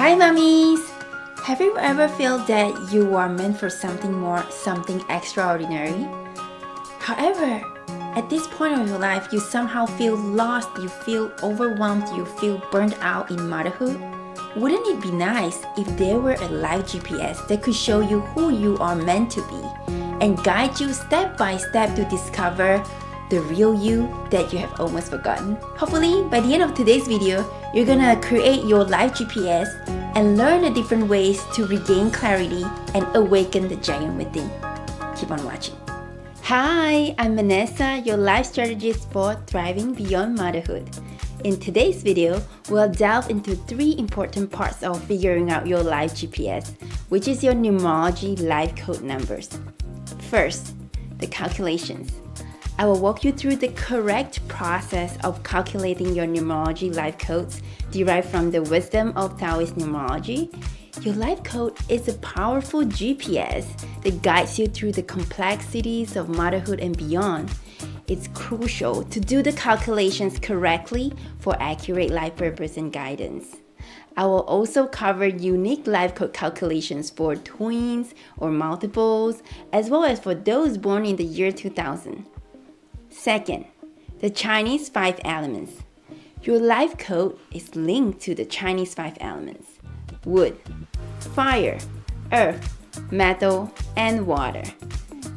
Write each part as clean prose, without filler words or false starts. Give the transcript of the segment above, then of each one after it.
Hi mommies! Have you ever felt that you are meant for something more, something extraordinary? However, at this point of your life, you somehow feel lost, you feel overwhelmed, you feel burnt out in motherhood? Wouldn't it be nice if there were a life GPS that could show you who you are meant to be and guide you step by step to discover the real you that you have almost forgotten? Hopefully, by the end of today's video, you're gonna create your life GPS and learn the different ways to regain clarity and awaken the giant within. Keep on watching. Hi, I'm Vanessa, your life strategist for thriving beyond motherhood. In today's video, we'll delve into 3 important parts of figuring out your life GPS, which is your numerology life code numbers. First, the calculations. I will walk you through the correct process of calculating your numerology life codes derived from the wisdom of Taoist Numerology. Your life code is a powerful GPS that guides you through the complexities of motherhood and beyond. It's crucial to do the calculations correctly for accurate life purpose and guidance. I will also cover unique life code calculations for twins or multiples, as well as for those born in the year 2000. Second, the Chinese 5 elements. Your life code is linked to the Chinese 5 elements: wood, fire, earth, metal, and water.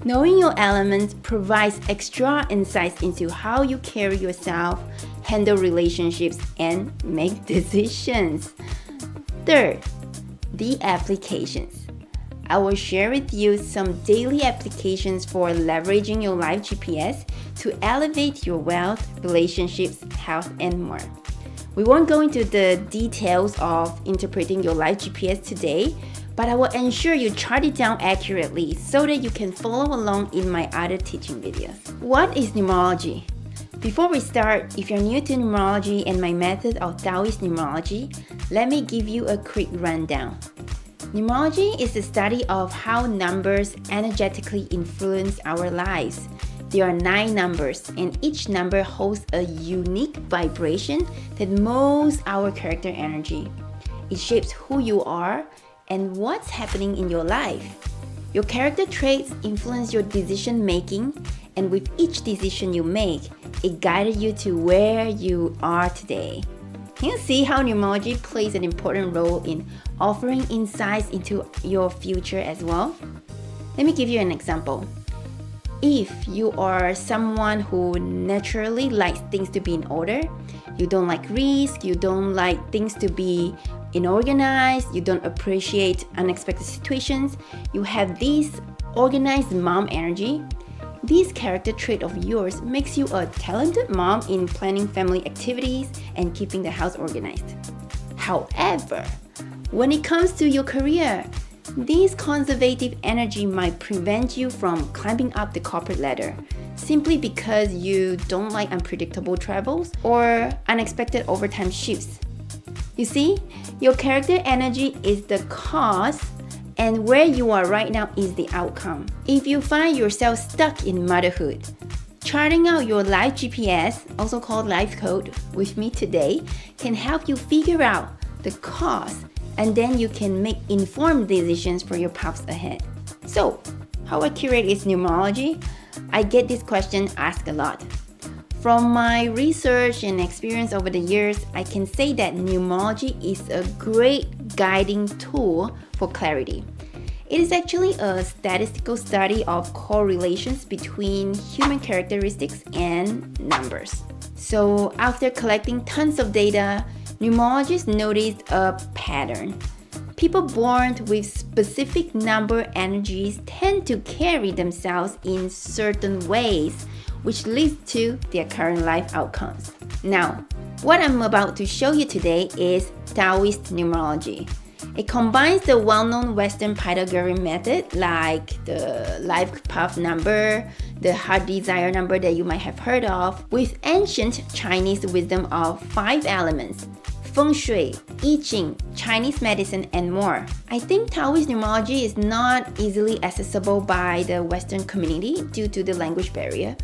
Knowing your elements provides extra insights into how you carry yourself, handle relationships, and make decisions. Third, the applications. I will share with you some daily applications for leveraging your life GPS to elevate your wealth, relationships, health, and more. We won't go into the details of interpreting your life GPS today, but I will ensure you chart it down accurately so that you can follow along in my other teaching videos. What is numerology? Before we start, if you're new to numerology and my method of Taoist Numerology, let me give you a quick rundown. Numerology is the study of how numbers energetically influence our lives. There are 9 numbers, and each number holds a unique vibration that molds our character energy. It shapes who you are and what's happening in your life. Your character traits influence your decision making, and with each decision you make, it guided you to where you are today. Can you see how numerology plays an important role in offering insights into your future as well? Let me give you an example. If you are someone who naturally likes things to be in order, you don't like risk, you don't like things to be inorganized, you don't appreciate unexpected situations, you have this organized mom energy, this character trait of yours makes you a talented mom in planning family activities and keeping the house organized. However, when it comes to your career, this conservative energy might prevent you from climbing up the corporate ladder simply because you don't like unpredictable travels or unexpected overtime shifts. You see, your character energy is the cause, and where you are right now is the outcome. If you find yourself stuck in motherhood, charting out your life GPS, also called life code, with me today can help you figure out the cause, and then you can make informed decisions for your paths ahead. So, how accurate is numerology? I get this question asked a lot. From my research and experience over the years, I can say that numerology is a great guiding tool for clarity. It is actually a statistical study of correlations between human characteristics and numbers. So after collecting tons of data, numerologists noticed a pattern. People born with specific number energies tend to carry themselves in certain ways, which leads to their current life outcomes. Now, what I'm about to show you today is Taoist Numerology. It combines the well-known Western Pythagorean method like the life path number, the heart desire number that you might have heard of, with ancient Chinese wisdom of 5 elements: Feng Shui, I Ching, Chinese medicine, and more. I think Taoist numerology is not easily accessible by the Western community due to the language barrier.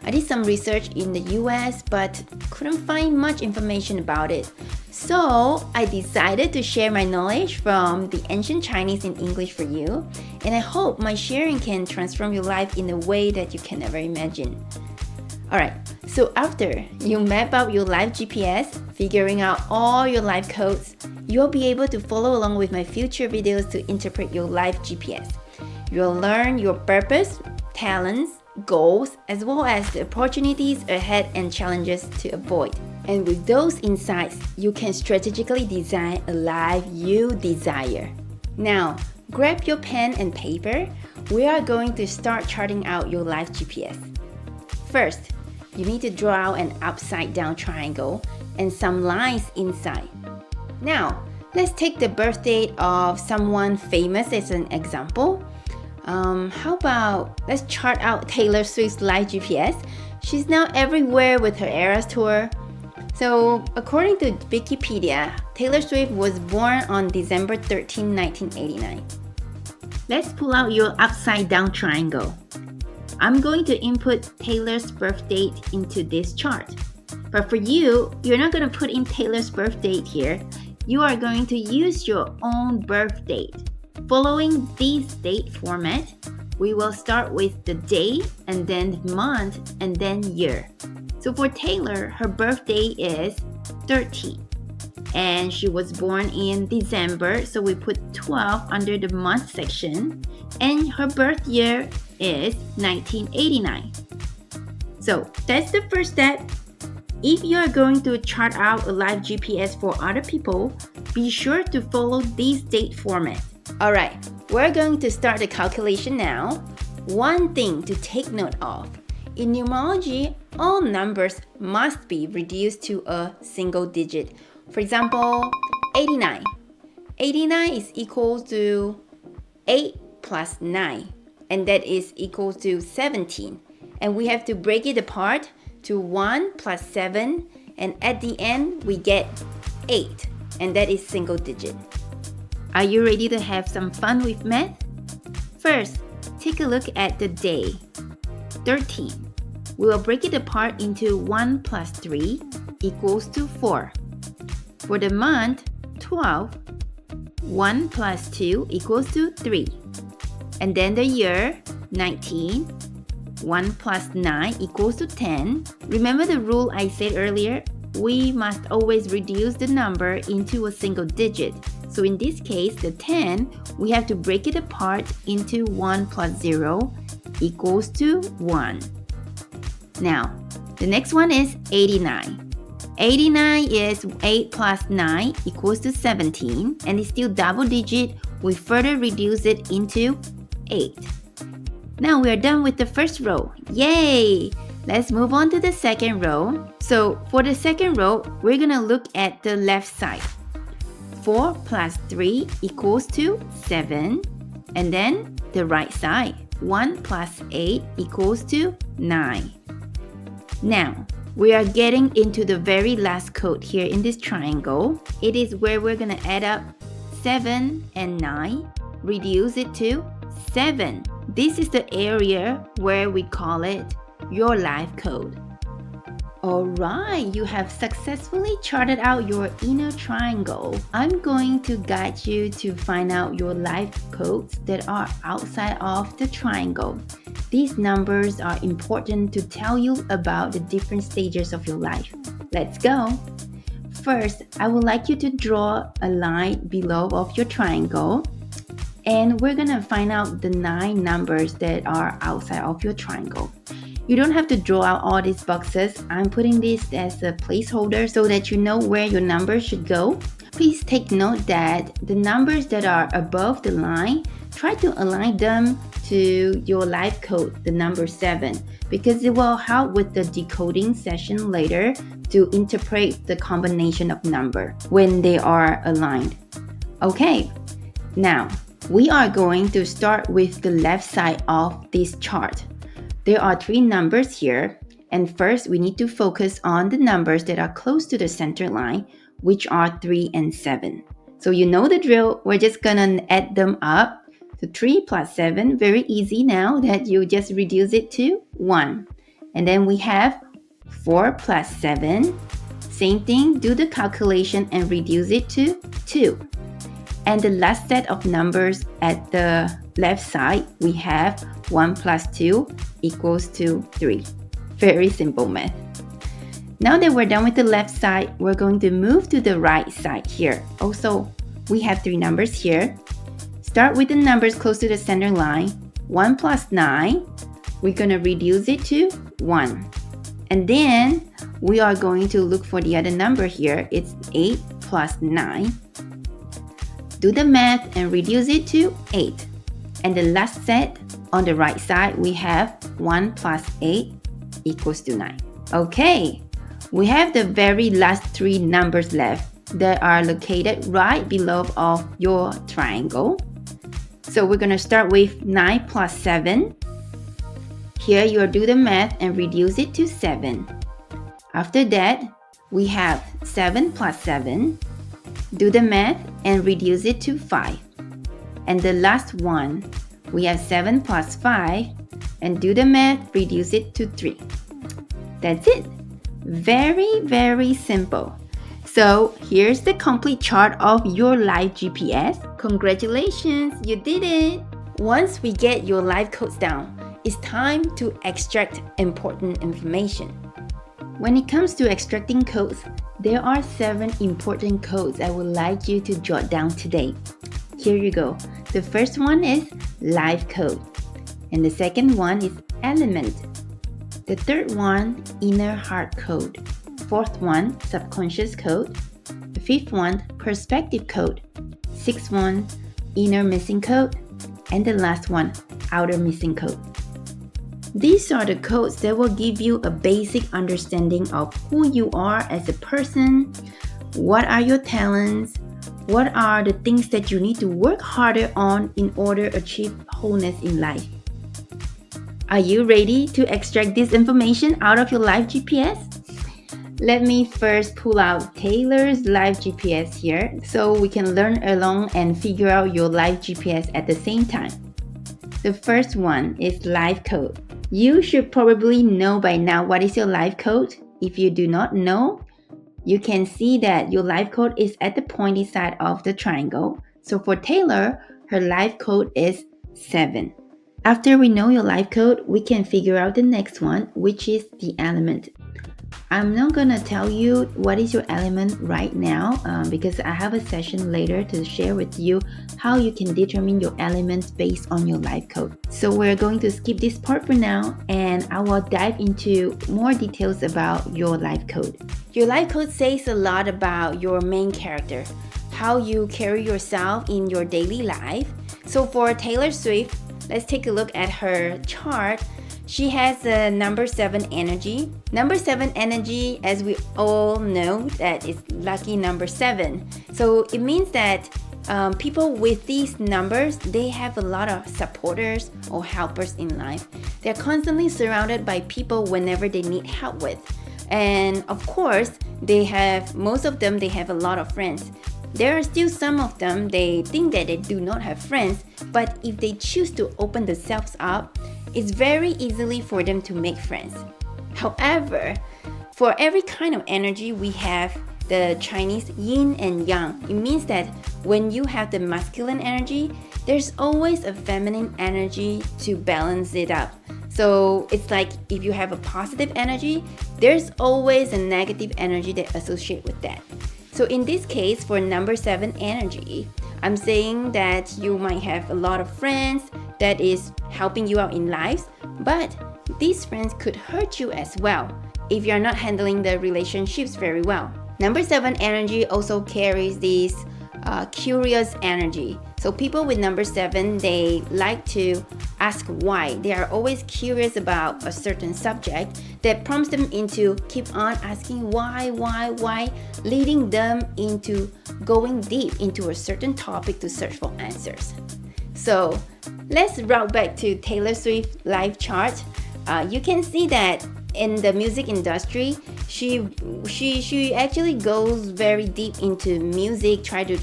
I did some research in the US but couldn't find much information about it. So I decided to share my knowledge from the ancient Chinese in English for you, and I hope my sharing can transform your life in a way that you can never imagine. Alright, so after you map out your life GPS, figuring out all your life codes, you'll be able to follow along with my future videos to interpret your life GPS. You'll learn your purpose, talents, goals, as well as the opportunities ahead and challenges to avoid. And with those insights, you can strategically design a life you desire. Now, grab your pen and paper. We are going to start charting out your life GPS. First, you need to draw out an upside down triangle and some lines inside. Now, let's take the birth date of someone famous as an example. How about let's chart out Taylor Swift's life GPS. She's now everywhere with her Eras tour. So, according to Wikipedia, Taylor Swift was born on December 13, 1989. Let's pull out your upside down triangle. I'm going to input Taylor's birth date into this chart. But for you, you're not going to put in Taylor's birth date here. You are going to use your own birth date. Following this date format, we will start with the day and then month and then year. So for Taylor, her birthday is 13 and she was born in December, so we put 12 under the month section, and her birth year is 1989. So that's the first step. If you are going to chart out a live GPS for other people, be sure to follow this date format. Alright, we're going to start the calculation now. One thing to take note of. In numerology, all numbers must be reduced to a single digit. For example, 89. 89 is equal to 8 plus 9, and that is equal to 17. And we have to break it apart to 1 plus 7, and at the end we get 8, and that is single digit. Are you ready to have some fun with math? First, take a look at the day, 13. We will break it apart into 1 plus 3 equals to 4. For the month, 12, 1 plus 2 equals to 3. And then the year, 19, 1 plus 9 equals to 10. Remember the rule I said earlier? We must always reduce the number into a single digit. So in this case, the 10, we have to break it apart into 1 plus 0 equals to 1. Now, the next one is 89. 89 is 8 plus 9 equals to 17, and it's still double digit. We further reduce it into 8. Now we are done with the first row. Yay! Let's move on to the second row. So for the second row, we're gonna look at the left side. 4 plus 3 equals to 7. And then the right side, 1 plus 8 equals to 9. Now, we are getting into the very last code here in this triangle. It is where we're gonna add up 7 and 9, reduce it to 7. This is the area where we call it your life code. Alright, you have successfully charted out your inner triangle. I'm going to guide you to find out your life codes that are outside of the triangle. These numbers are important to tell you about the different stages of your life. Let's go! First, I would like you to draw a line below of your triangle, and we're gonna find out the 9 numbers that are outside of your triangle. You don't have to draw out all these boxes. I'm putting this as a placeholder so that you know where your numbers should go. Please take note that the numbers that are above the line, try to align them to your life code, the number 7, because it will help with the decoding session later to interpret the combination of number when they are aligned. Okay, now we are going to start with the left side of this chart. There are 3 numbers here, and first we need to focus on the numbers that are close to the center line, which are 3 and 7. So you know the drill, we're just gonna add them up. So 3 plus 7, very easy now that you just reduce it to 1. And then we have 4 plus 7, Same thing, do the calculation and reduce it to 2. And the last set of numbers at the left side, we have 1 plus 2 equals to 3. Very simple math. Now that we're done with the left side, we're going to move to the right side here. Also, we have 3 numbers here. Start with the numbers close to the center line. 1 plus 9, we're going to reduce it to 1. And then we are going to look for the other number here. It's 8 plus 9. Do the math and reduce it to 8. And the last set on the right side, we have 1 plus 8 equals to 9. Okay, we have the very last 3 numbers left that are located right below of your triangle. So we're going to start with 9 plus 7. Here you'll do the math and reduce it to 7. After that, we have 7 plus 7. Do the math and reduce it to 5. And the last one, we have 7 plus 5. And do the math, reduce it to 3. That's it. Very, very simple. So here's the complete chart of your life GPS. Congratulations, you did it! Once we get your life codes down, it's time to extract important information. When it comes to extracting codes, there are 7 important codes I would like you to jot down today. Here you go. The first one is life code. And the second one is element. The third one, inner heart code. Fourth one, subconscious code. The fifth one, perspective code. Sixth one, inner missing code. And the last one, outer missing code. These are the codes that will give you a basic understanding of who you are as a person, what are your talents, what are the things that you need to work harder on in order to achieve wholeness in life. Are you ready to extract this information out of your life GPS? Let me first pull out Taylor's life GPS here so we can learn along and figure out your life GPS at the same time. The first one is life code. You should probably know by now what is your life code. If you do not know, you can see that your life code is at the pointy side of the triangle. So for Taylor, her life code is 7. After we know your life code, we can figure out the next one, which is the element. I'm not gonna tell you what is your element right now because I have a session later to share with you how you can determine your elements based on your life code. So we're going to skip this part for now and I will dive into more details about your life code. Your life code says a lot about your main character, how you carry yourself in your daily life. So for Taylor Swift, let's take a look at her chart. She has a number 7 energy. Number 7 energy, as we all know, that is lucky number 7. So it means that people with these numbers, they have a lot of supporters or helpers in life. They're constantly surrounded by people whenever they need help with. And of course, most of them, they have a lot of friends. There are still some of them, they think that they do not have friends, but if they choose to open themselves up, it's very easily for them to make friends. However, for every kind of energy, we have the Chinese yin and yang. It means that when you have the masculine energy, there's always a feminine energy to balance it up. So it's like if you have a positive energy, there's always a negative energy that associates with that. So in this case, for number 7 energy, I'm saying that you might have a lot of friends that is helping you out in life, but these friends could hurt you as well if you're not handling the relationships very well. Number 7 energy also carries this curious energy. So people with number 7, they like to ask why. They are always curious about a certain subject that prompts them into keep on asking why, leading them into going deep into a certain topic to search for answers. So let's route back to Taylor Swift's life chart. You can see that in the music industry, she actually goes very deep into music, try to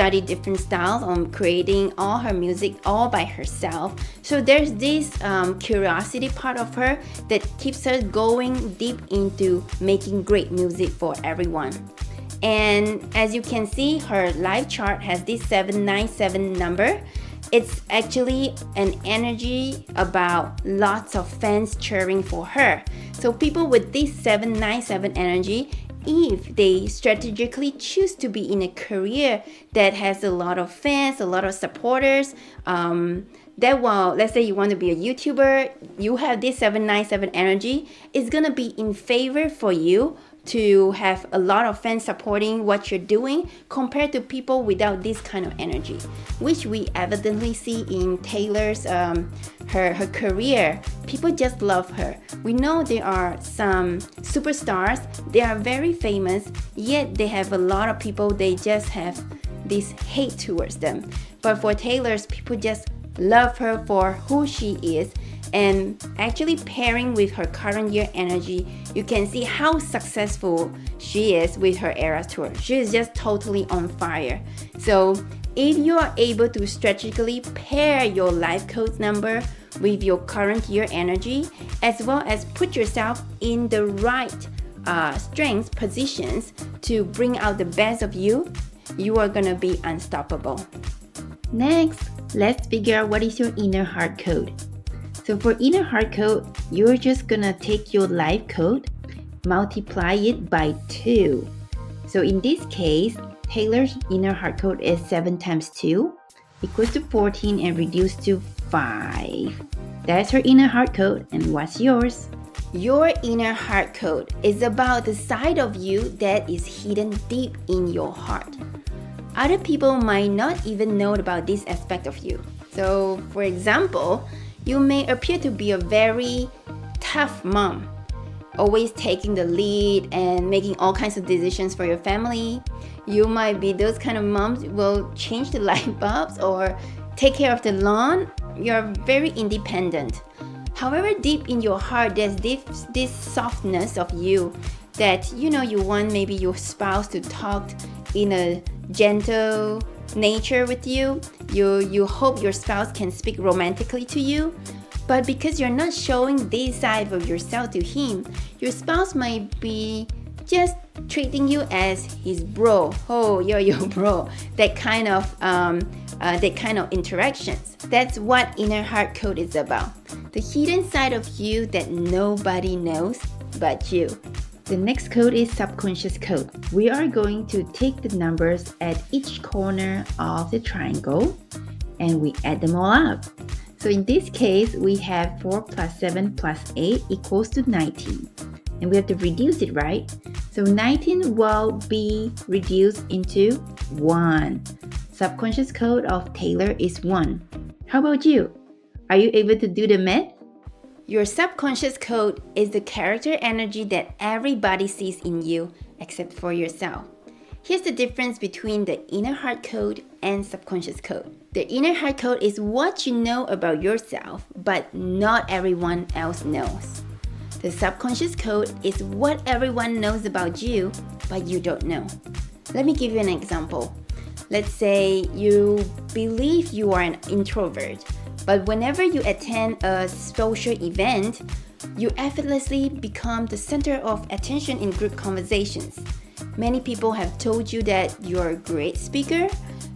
studied different styles on creating all her music all by herself. So there's this curiosity part of her that keeps her going deep into making great music for everyone. And as you can see, her life chart has this 797 number. It's actually an energy about lots of fans cheering for her. So people with this 797 energy, if they strategically choose to be in a career that has a lot of fans, a lot of supporters, that while, let's say you want to be a YouTuber, you have this 797 energy, it's gonna be in favor for you to have a lot of fans supporting what you're doing compared to people without this kind of energy, which we evidently see in Taylor's her career. People just love her. We know there are some superstars, they are very famous, yet they have a lot of people, they just have this hate towards them. But for Taylor's, people just love her for who she is. And actually pairing with her current year energy, you can see how successful she is with her Eras tour. She is just totally on fire. So if you are able to strategically pair your life codes number with your current year energy, as well as put yourself in the right strength positions to bring out the best of you, you are gonna be unstoppable. Next, let's figure out what is your inner heart code. So for inner heart code, you're just gonna take your life code, multiply it by 2. So in this case, Taylor's inner heart code is 7 times 2 equals to 14 and reduced to 5. That's her inner heart code. And what's yours? Your inner heart code is about the side of you that is hidden deep in your heart. Other people might not even know about this aspect of you. So for example, you may appear to be a very tough mom, always taking the lead and making all kinds of decisions for your family. You might be those kind of moms who will change the light bulbs or take care of the lawn. You're very independent. However, deep in your heart, there's this softness of you that you want maybe your spouse to talk in a gentle nature with you. You hope your spouse can speak romantically to you, but because you're not showing this side of yourself to him, your spouse might be just treating you as his bro. Oh, yo bro. That kind of interactions. That's what inner heart code is about. The hidden side of you that nobody knows but you. The next code is subconscious code. We are going to take the numbers at each corner of the triangle and we add them all up. So in this case, we have 4 plus 7 plus 8 equals to 19. And we have to reduce it, right? So 19 will be reduced into 1. Subconscious code of Taylor is 1. How about you? Are you able to do the math? Your subconscious code is the character energy that everybody sees in you except for yourself. Here's the difference between the inner heart code and subconscious code. The inner heart code is what you know about yourself, but not everyone else knows. The subconscious code is what everyone knows about you, but you don't know. Let me give you an example. Let's say you believe you are an introvert, but whenever you attend a social event, you effortlessly become the center of attention in group conversations. Many people have told you that you're a great speaker,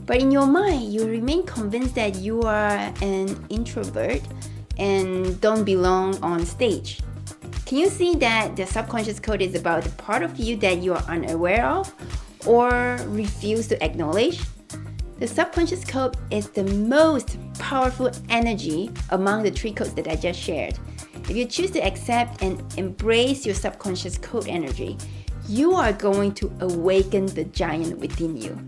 but in your mind, you remain convinced that you are an introvert and don't belong on stage. Can you see that the subconscious code is about the part of you that you are unaware of or refuse to acknowledge? The subconscious code is the most powerful energy among the 3 codes that I just shared. If you choose to accept and embrace your subconscious code energy, you are going to awaken the giant within you.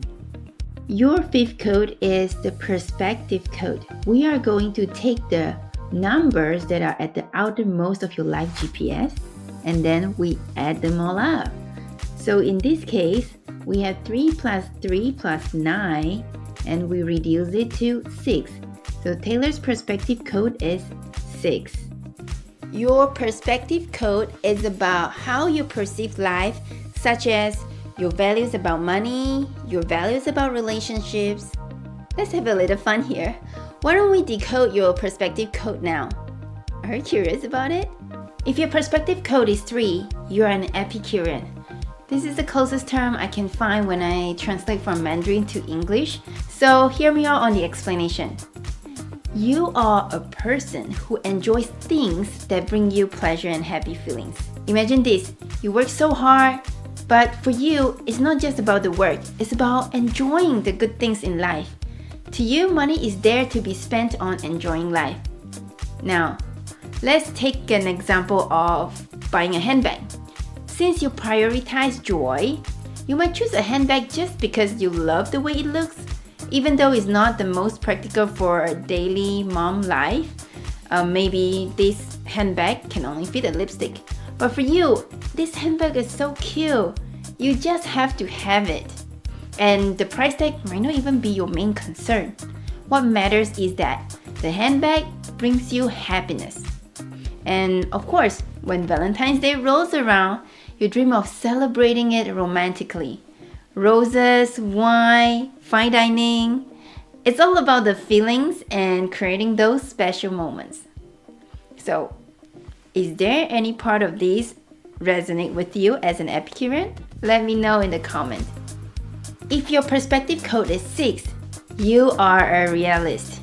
Your 5th code is the perspective code. We are going to take the numbers that are at the outermost of your life GPS and then we add them all up. So in this case, we have 3 plus 3 plus 9 and we reduce it to 6. So Taylor's perspective code is 6. Your perspective code is about how you perceive life, such as your values about money, your values about relationships. Let's have a little fun here. Why don't we decode your perspective code now? Are you curious about it? If your perspective code is 3, you're an Epicurean. This is the closest term I can find when I translate from Mandarin to English, so hear me out on the explanation. You are a person who enjoys things that bring you pleasure and happy feelings. Imagine this, you work so hard, but for you, it's not just about the work, it's about enjoying the good things in life. To you, money is there to be spent on enjoying life. Now, let's take an example of buying a handbag. Since you prioritize joy, you might choose a handbag just because you love the way it looks, even though it's not the most practical for a daily mom life. Maybe this handbag can only fit a lipstick. But for you, this handbag is so cute. You just have to have it. And the price tag might not even be your main concern. What matters is that the handbag brings you happiness. And of course, when Valentine's Day rolls around, you dream of celebrating it romantically. Roses, wine, fine dining. It's all about the feelings and creating those special moments. So, is there any part of these resonate with you as an Epicurean? Let me know in the comment. If your perspective code is 6, you are a realist.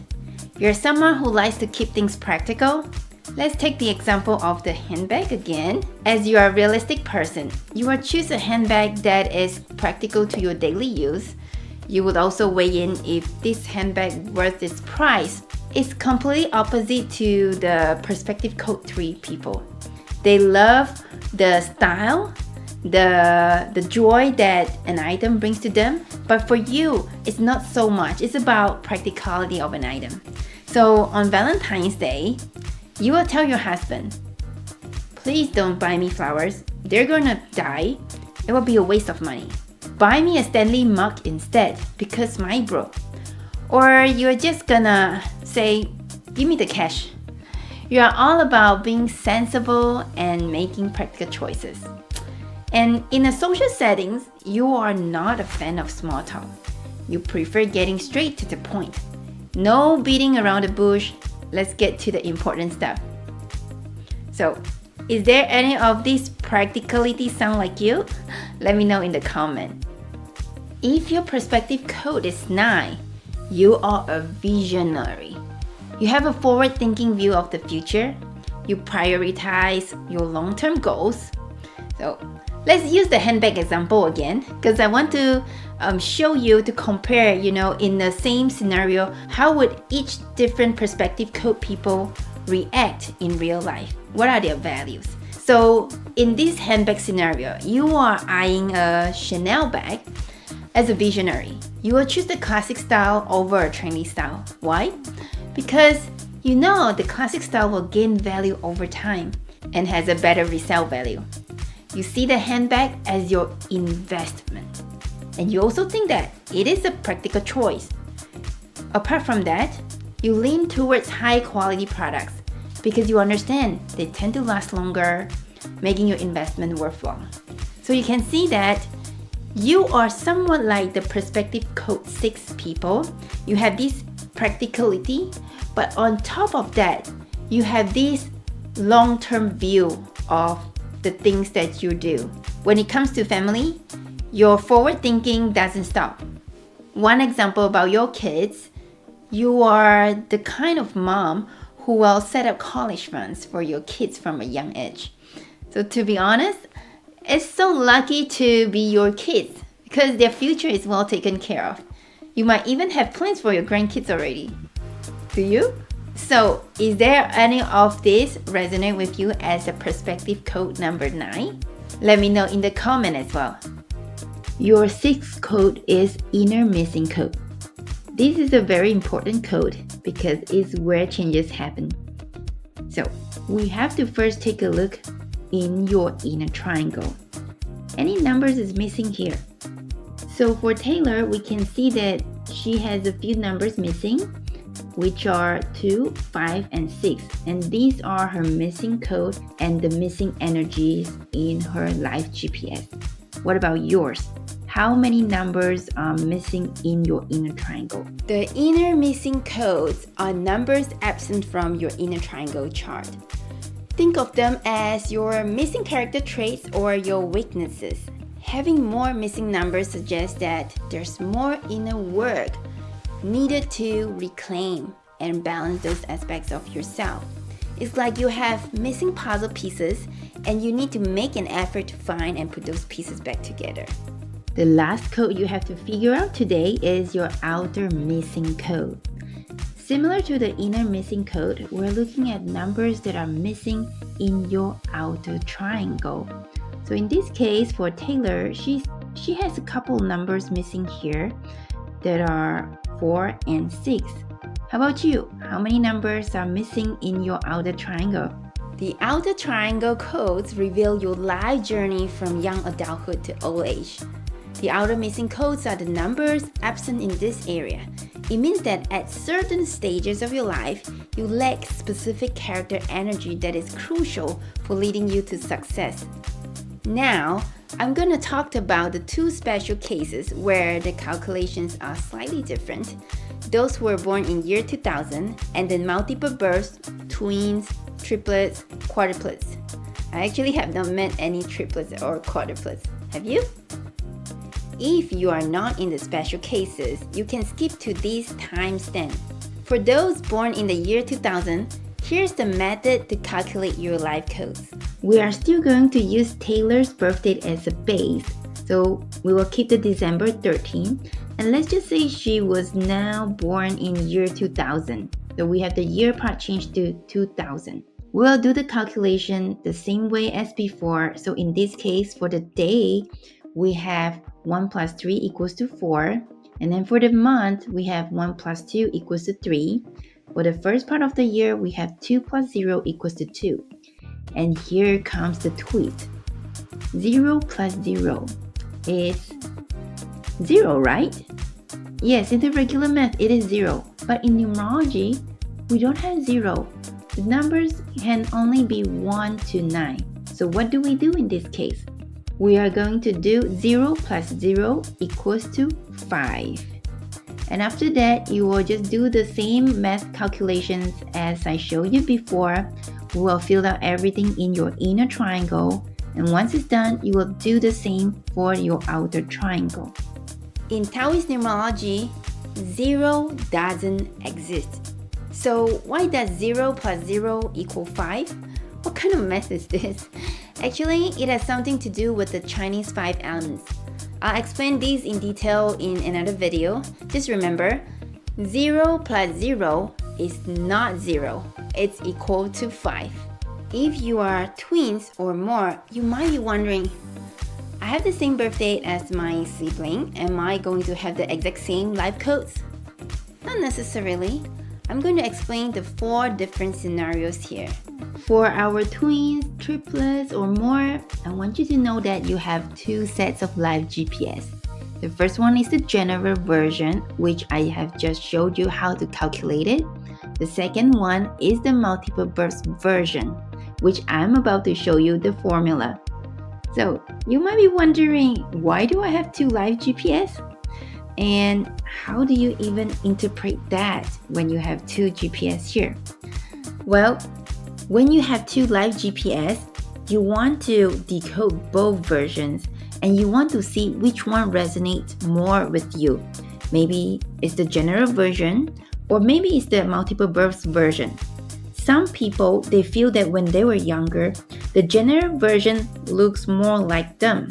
You're someone who likes to keep things practical. Let's take the example of the handbag again. As you are a realistic person, you will choose a handbag that is practical to your daily use. You would also weigh in if this handbag worth its price. It's completely opposite to the perspective code 3 people. They love the style, the joy that an item brings to them, but for you, it's not so much. It's about practicality of an item. So on Valentine's Day, you will tell your husband, please don't buy me flowers. They're gonna die. It will be a waste of money. Buy me a Stanley mug instead because mine broke. Or you're just gonna say, give me the cash. You are all about being sensible and making practical choices. And in a social settings, you are not a fan of small talk. You prefer getting straight to the point. No beating around the bush. Let's get to the important stuff. So, is there any of these practicality sound like you? Let me know in the comment. If your perspective code is 9, you are a visionary. You have a forward-thinking view of the future. You prioritize your long-term goals. So, let's use the handbag example again because I want to show you to compare, in the same scenario, how would each different perspective code people react in real life? What are their values? So in this handbag scenario, you are eyeing a Chanel bag. As a visionary, you will choose the classic style over a trendy style. Why? Because the classic style will gain value over time and has a better resale value. You see the handbag as your investment. And you also think that it is a practical choice. Apart from that, you lean towards high quality products because you understand they tend to last longer, making your investment worthwhile. So you can see that you are somewhat like the perspective code 6 people. You have this practicality, but on top of that, you have this long-term view of the things that you do. When it comes to family, your forward thinking doesn't stop. One example about your kids, you are the kind of mom who will set up college funds for your kids from a young age. So to be honest, it's so lucky to be your kids because their future is well taken care of. You might even have plans for your grandkids already. Do you? So, is there any of this resonate with you as a perspective code number 9? Let me know in the comment as well. Your 6th code is inner missing code. This is a very important code because it's where changes happen. So, we have to first take a look in your inner triangle. Any numbers is missing here. So for Taylor, we can see that she has a few numbers missing, which are 2, 5, and 6. And these are her missing code and the missing energies in her life GPS. What about yours? How many numbers are missing in your inner triangle? The inner missing codes are numbers absent from your inner triangle chart. Think of them as your missing character traits or your weaknesses. Having more missing numbers suggests that there's more inner work needed to reclaim and balance those aspects of yourself. It's like you have missing puzzle pieces and you need to make an effort to find and put those pieces back together. The last code you have to figure out today is your outer missing code. Similar to the inner missing code, we're looking at numbers that are missing in your outer triangle. So in this case, for Taylor, she has a couple numbers missing here that are 4 and 6. How about you? How many numbers are missing in your outer triangle? The outer triangle codes reveal your life journey from young adulthood to old age. The outer missing codes are the numbers absent in this area. It means that at certain stages of your life, you lack specific character energy that is crucial for leading you to success. Now, I'm going to talk about the two special cases where the calculations are slightly different. Those who were born in year 2000 and then multiple births, twins, triplets, quadruplets. I actually have not met any triplets or quadruplets. Have you? If you are not in the special cases, you can skip to these timestamps. For those born in the year 2000, here's the method to calculate your life codes. We are still going to use Taylor's birth date as a base, so we will keep the December 13, and let's just say she was now born in year 2000. So we have the year part changed to 2000. We'll do the calculation the same way as before. So in this case, for the day, we have 1 plus 3 equals to 4. And then for the month, we have 1 plus 2 equals to 3. For the first part of the year, we have 2 plus 0 equals to 2. And here comes the twist. 0 plus 0 is 0, right? Yes, in the regular math, it is 0. But in numerology, we don't have 0. The numbers can only be 1 to 9. So what do we do in this case? We are going to do 0 plus 0 equals to 5. And after that, you will just do the same math calculations as I showed you before. We will fill out everything in your inner triangle. And once it's done, you will do the same for your outer triangle. In Taoist Numerology, 0 doesn't exist. So why does 0 plus 0 equal 5? What kind of math is this? Actually, it has something to do with the Chinese 5 elements. I'll explain these in detail in another video. Just remember, 0 plus 0 is not 0. It's equal to 5. If you are twins or more, you might be wondering, I have the same birth date as my sibling. Am I going to have the exact same life codes? Not necessarily. I'm going to explain the 4 different scenarios here. For our twins, triplets, or more, I want you to know that you have 2 sets of life GPS. The first one is the general version, which I have just showed you how to calculate it. The second one is the multiple births version, which I'm about to show you the formula. So you might be wondering, why do I have 2 life GPS? And how do you even interpret that when you have 2 GPS here? Well, when you have 2 live GPS, you want to decode both versions and you want to see which one resonates more with you. Maybe it's the general version or maybe it's the multiple births version. Some people, they feel that when they were younger, the general version looks more like them.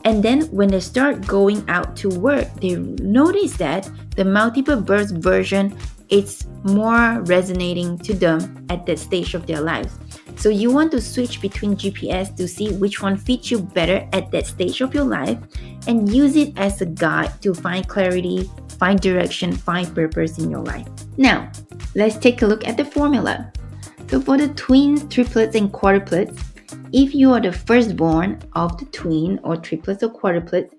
And then when they start going out to work, they notice that the multiple births version is more resonating to them at that stage of their lives. So you want to switch between GPS to see which one fits you better at that stage of your life and use it as a guide to find clarity, find direction, find purpose in your life. Now, let's take a look at the formula. So for the twins, triplets, and quadruplets, if you are the firstborn of the twin or triplets or quadruplets,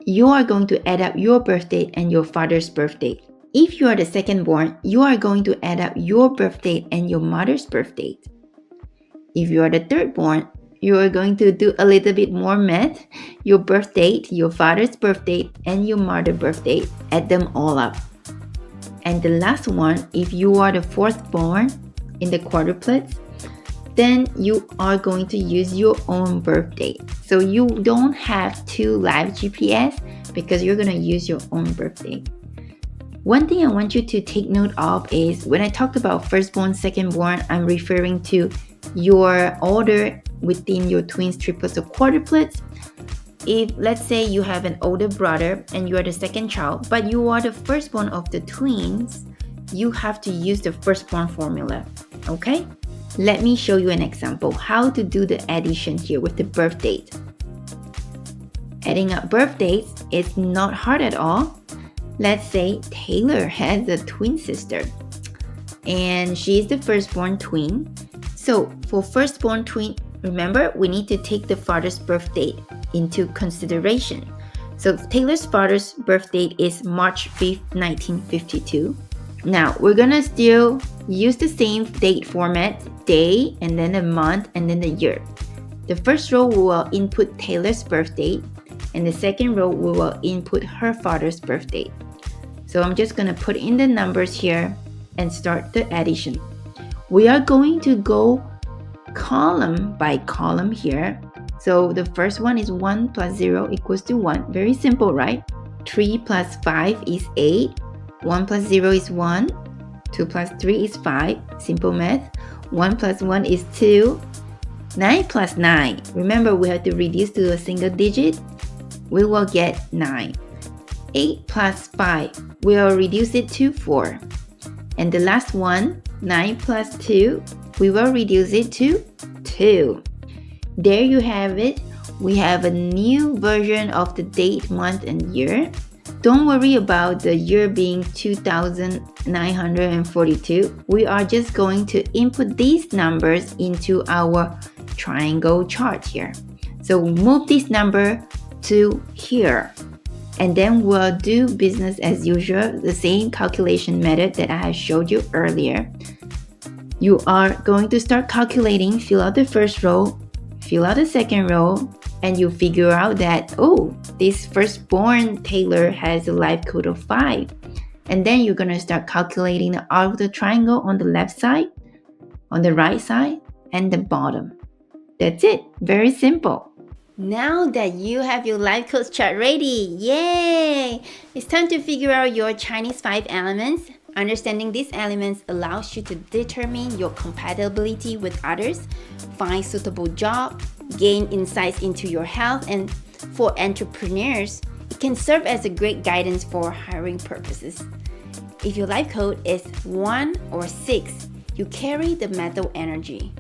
you are going to add up your birth date and your father's birth date. If you are the secondborn, you are going to add up your birth date and your mother's birth date. If you are the thirdborn, you are going to do a little bit more math. Your birth date, your father's birth date, and your mother's birth date. Add them all up. And the last one, if you are the fourth born in the quadruplets, then you are going to use your own birth date. So you don't have two live GPS because you're going to use your own birth date. One thing I want you to take note of is when I talked about firstborn, secondborn, I'm referring to your order within your twins, triplets, or quadruplets. If let's say you have an older brother and you are the second child, but you are the firstborn of the twins, you have to use the firstborn formula, okay? Let me show you an example how to do the addition here with the birth date. Adding up birth dates is not hard at all. Let's say Taylor has a twin sister and she's the firstborn twin. So for firstborn twin, remember we need to take the father's birth date into consideration. So Taylor's father's birth date is March 5th, 1952. Now we're gonna still use the same date format, day and then the month and then the year. The first row we will input Taylor's birth date and the second row we will input her father's birth date. So I'm just gonna put in the numbers here and start the addition. We are going to go column by column here. So the first one is 1 plus 0 equals to 1. Very simple, right? 3 plus 5 is 8. 1 plus 0 is 1. 2 plus 3 is 5. Simple math. 1 plus 1 is 2. 9 plus 9. Remember, we have to reduce to a single digit. We will get 9. 8 plus 5. We will reduce it to 4. And the last one, 9 plus 2. We will reduce it to 2. There you have it. We have a new version of the date, month, and year. Don't worry about the year being 2942. We are just going to input these numbers into our triangle chart here. So move this number to here. And then we'll do business as usual, the same calculation method that I have showed you earlier. You are going to start calculating, fill out the first row, fill out the second row, and you figure out that, oh, this firstborn Taylor has a life code of 5. And then you're going to start calculating the arc of the triangle on the left side, on the right side, and the bottom. That's it. Very simple. Now that you have your life codes chart ready, yay! It's time to figure out your Chinese 5 elements. Understanding these elements allows you to determine your compatibility with others, find suitable job, gain insights into your health, and for entrepreneurs, it can serve as a great guidance for hiring purposes. If your life code is 1 or 6, you carry the metal energy.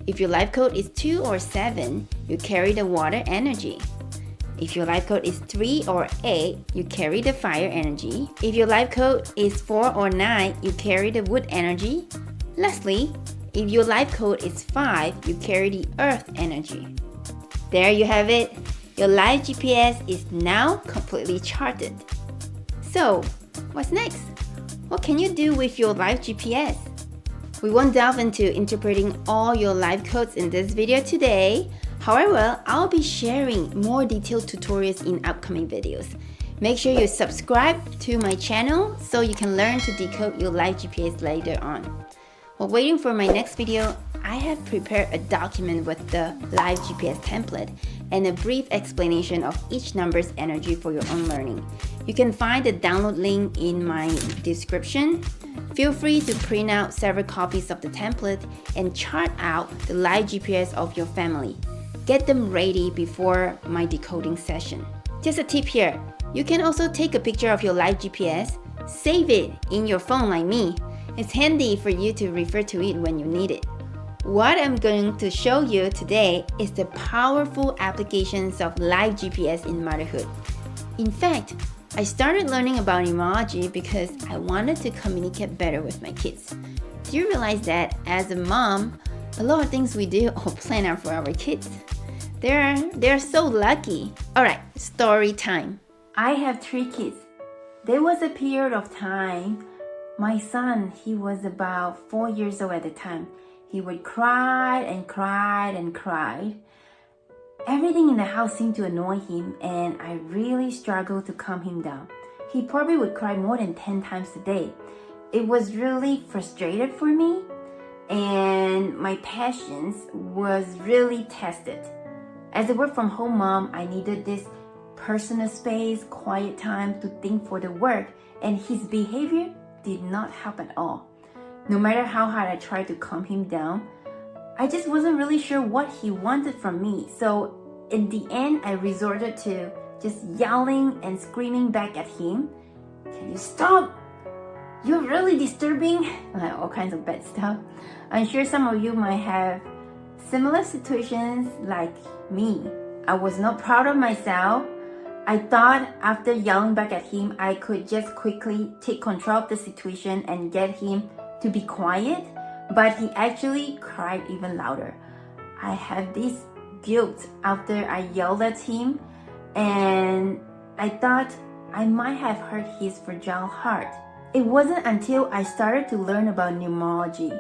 If your life code is 2 or 7, you carry the water energy. If your life code is 3 or 8, you carry the fire energy. If your life code is 4 or 9, you carry the wood energy. Lastly, if your life code is 5, you carry the earth energy. There you have it. Your life GPS is now completely charted. So, what's next? What can you do with your life GPS? We won't delve into interpreting all your life codes in this video today. However, I'll be sharing more detailed tutorials in upcoming videos. Make sure you subscribe to my channel so you can learn to decode your life GPS later on. While waiting for my next video, I have prepared a document with the live GPS template and a brief explanation of each number's energy for your own learning. You can find the download link in my description. Feel free to print out several copies of the template and chart out the live GPS of your family. Get them ready before my decoding session. Just a tip here, you can also take a picture of your live GPS, save it in your phone like me. It's handy for you to refer to it when you need it. What I'm going to show you today is the powerful applications of live GPS in motherhood. In fact, I started learning about numerology because I wanted to communicate better with my kids. Do you realize that as a mom, a lot of things we do or plan out for our kids? They're so lucky. Alright, story time. I have 3 kids. There was a period of time, my son, he was about 4 years old at the time. He would cry and cry and cry. Everything in the house seemed to annoy him, and I really struggled to calm him down. He probably would cry more than 10 times a day. It was really frustrated for me, and my patience was really tested. As a work-from-home mom, I needed this personal space, quiet time to think for the work, and his behavior did not help at all. No matter how hard I tried to calm him down, I just wasn't really sure what he wanted from me. So in the end, I resorted to just yelling and screaming back at him. Can you stop? You're really disturbing. All kinds of bad stuff. I'm sure some of you might have similar situations like me. I was not proud of myself. I thought after yelling back at him, I could just quickly take control of the situation and get him to be quiet, but he actually cried even louder. I have this guilt after I yelled at him, and I thought I might have hurt his fragile heart. It wasn't until I started to learn about numerology.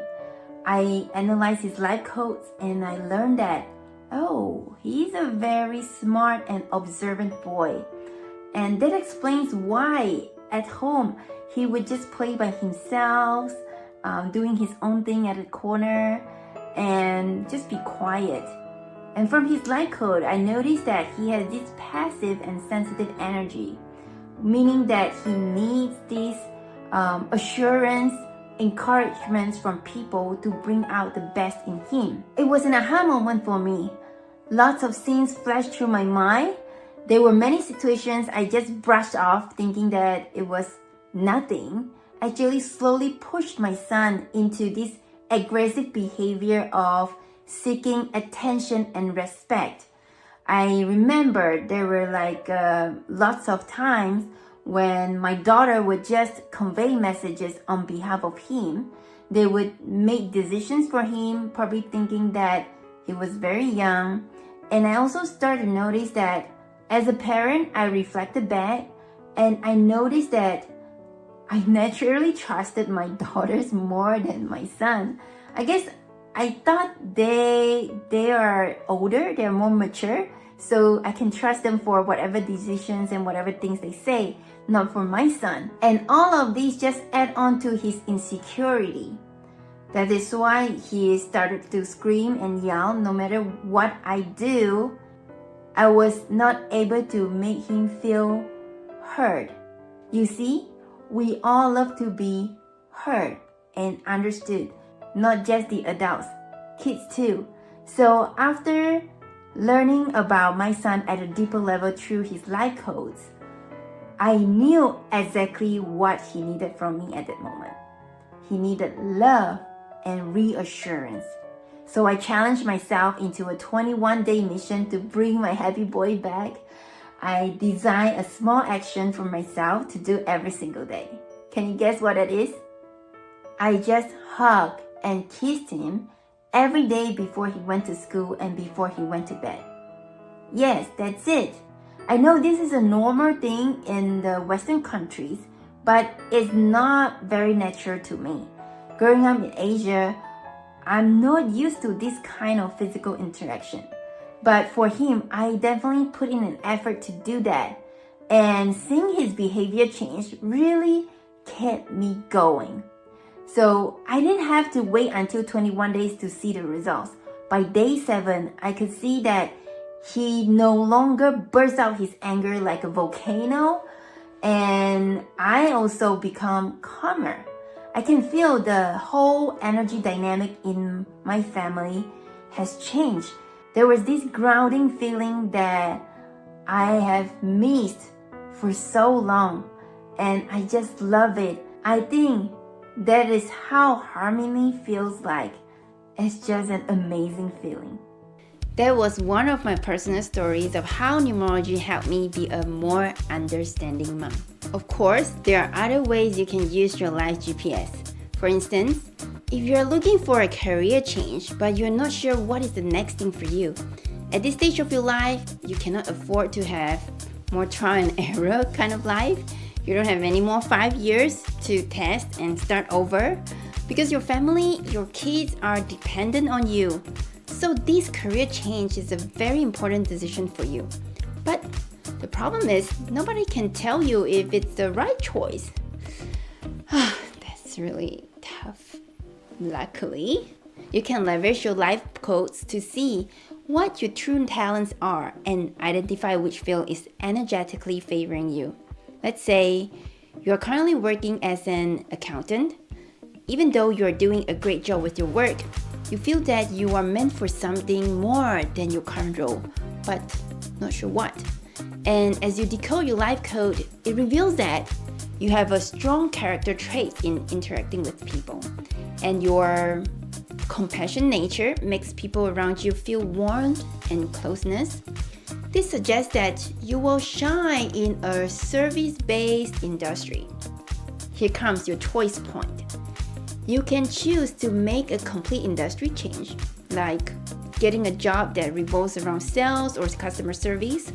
I analyzed his life codes, and I learned that, oh, he's a very smart and observant boy. And that explains why at home he would just play by himself, doing his own thing at a corner, and just be quiet. And from his life code, I noticed that he has this passive and sensitive energy, meaning that he needs this assurance, encouragement from people to bring out the best in him. It was an aha moment for me. Lots of scenes flashed through my mind. There were many situations I just brushed off, thinking that it was nothing. Actually slowly pushed my son into this aggressive behavior of seeking attention and respect. I remember there were lots of times when my daughter would just convey messages on behalf of him. They would make decisions for him, probably thinking that he was very young. And I also started to notice that as a parent, I reflected back, and I noticed that I naturally trusted my daughters more than my son. I guess I thought they are older, they're more mature, so I can trust them for whatever decisions and whatever things they say, not for my son. And all of these just add on to his insecurity. That is why he started to scream and yell. No matter what I do, I was not able to make him feel heard. You see, we all love to be heard and understood, not just the adults, kids too. So after learning about my son at a deeper level through his life codes, I knew exactly what he needed from me at that moment. He needed love and reassurance. So I challenged myself into a 21-day mission to bring my happy boy back. I designed a small action for myself to do every single day. Can you guess what it is? I just hugged and kissed him every day before he went to school and before he went to bed. Yes, that's it. I know this is a normal thing in the Western countries, but it's not very natural to me. Growing up in Asia, I'm not used to this kind of physical interaction. But for him, I definitely put in an effort to do that. And seeing his behavior change really kept me going. So I didn't have to wait until 21 days to see the results. By day 7, I could see that he no longer bursts out his anger like a volcano. And I also become calmer. I can feel the whole energy dynamic in my family has changed. There was this grounding feeling that I have missed for so long, and I just love it. I think that is how harmony feels like. It's just an amazing feeling. That was one of my personal stories of how numerology helped me be a more understanding mom. Of course, there are other ways you can use your life GPS. For instance, if you're looking for a career change but you're not sure what is the next thing for you, at this stage of your life, you cannot afford to have more trial and error kind of life. You don't have any more 5 years to test and start over. because your family, your kids are dependent on you. So this career change is a very important decision for you. But the problem is nobody can tell you if it's the right choice. That's really tough. Luckily, you can leverage your life codes to see what your true talents are and identify which field is energetically favoring you. Let's say you're currently working as an accountant. Even though you're doing a great job with your work, you feel that you are meant for something more than your current role, but not sure what. And as you decode your life code, it reveals that you have a strong character trait in interacting with people, and your compassionate nature makes people around you feel warmth and closeness. This suggests that you will shine in a service-based industry. Here comes your choice point. You can choose to make a complete industry change, like getting a job that revolves around sales or customer service,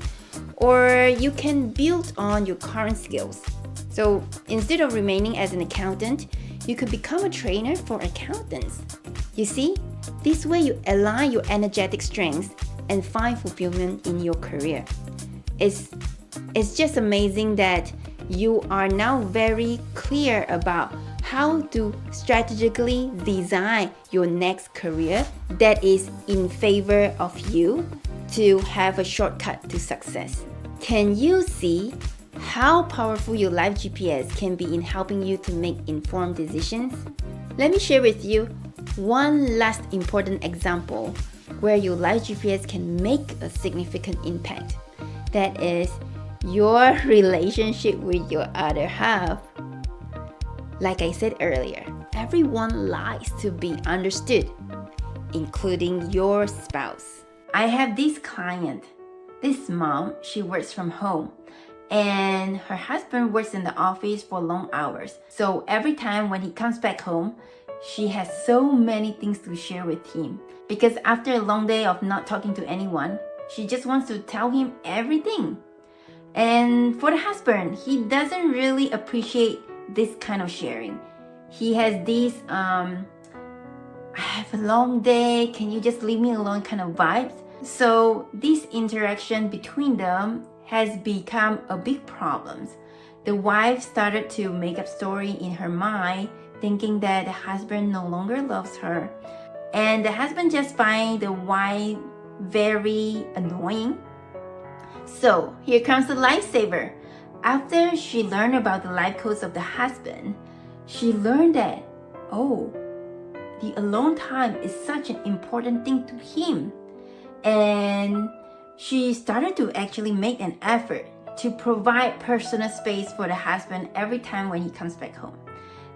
or you can build on your current skills. So instead of remaining as an accountant, you could become a trainer for accountants. You see, this way you align your energetic strengths and find fulfillment in your career. It's just amazing that you are now very clear about how to strategically design your next career that is in favor of you to have a shortcut to success. Can you see how powerful your life GPS can be in helping you to make informed decisions? Let me share with you one last important example where your life GPS can make a significant impact. That is your relationship with your other half. Like I said earlier, everyone likes to be understood, including your spouse. I have this client. This mom, she works from home, and her husband works in the office for long hours. So every time when he comes back home, she has so many things to share with him. Because after a long day of not talking to anyone, she just wants to tell him everything. And for the husband, he doesn't really appreciate this kind of sharing. He has this, I have a long day, can you just leave me alone kind of vibes. So this interaction between them has become a big problem. The wife started to make up story in her mind, thinking that the husband no longer loves her. And the husband just finds the wife very annoying. So here comes the lifesaver. After she learned about the life codes of the husband, she learned that, the alone time is such an important thing to him. And she started to actually make an effort to provide personal space for the husband every time when he comes back home.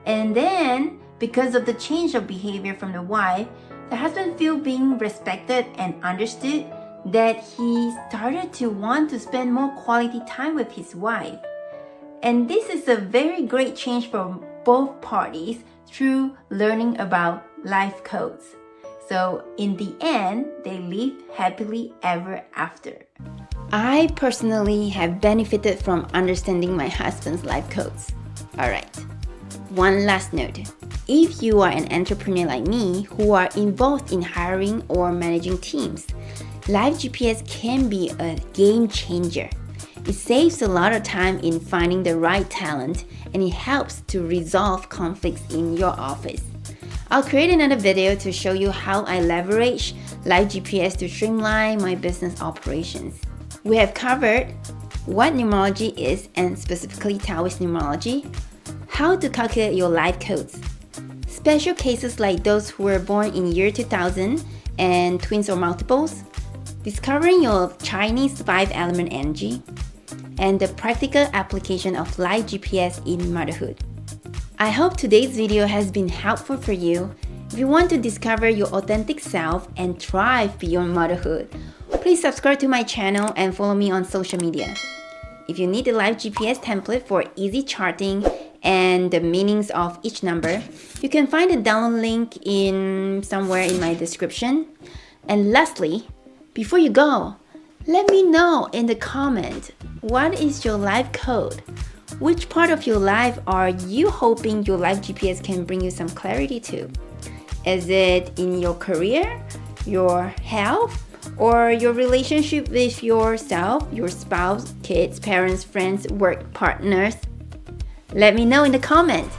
And then, because of the change of behavior from the wife, the husband feels being respected and understood, that he started to want to spend more quality time with his wife. And this is a very great change for both parties through learning about life codes. So in the end, they live happily ever after. I personally have benefited from understanding my husband's life codes. Alright, one last note. If you are an entrepreneur like me who are involved in hiring or managing teams, Life GPS can be a game changer. It saves a lot of time in finding the right talent, and it helps to resolve conflicts in your office. I'll create another video to show you how I leverage Life GPS to streamline my business operations. We have covered what numerology is, and specifically Taoist Numerology, how to calculate your life codes, special cases like those who were born in year 2000 and twins or multiples, discovering your Chinese 5-element energy, and the practical application of Life GPS in motherhood. I hope today's video has been helpful for you. If you want to discover your authentic self and thrive beyond motherhood, please subscribe to my channel and follow me on social media. If you need the Life GPS template for easy charting and the meanings of each number, you can find the download link in somewhere in my description. And lastly, before you go, let me know in the comment, what is your life code? Which part of your life are you hoping your life GPS can bring you some clarity to? Is it in your career, your health, or your relationship with yourself, your spouse, kids, parents, friends, work partners? Let me know in the comments.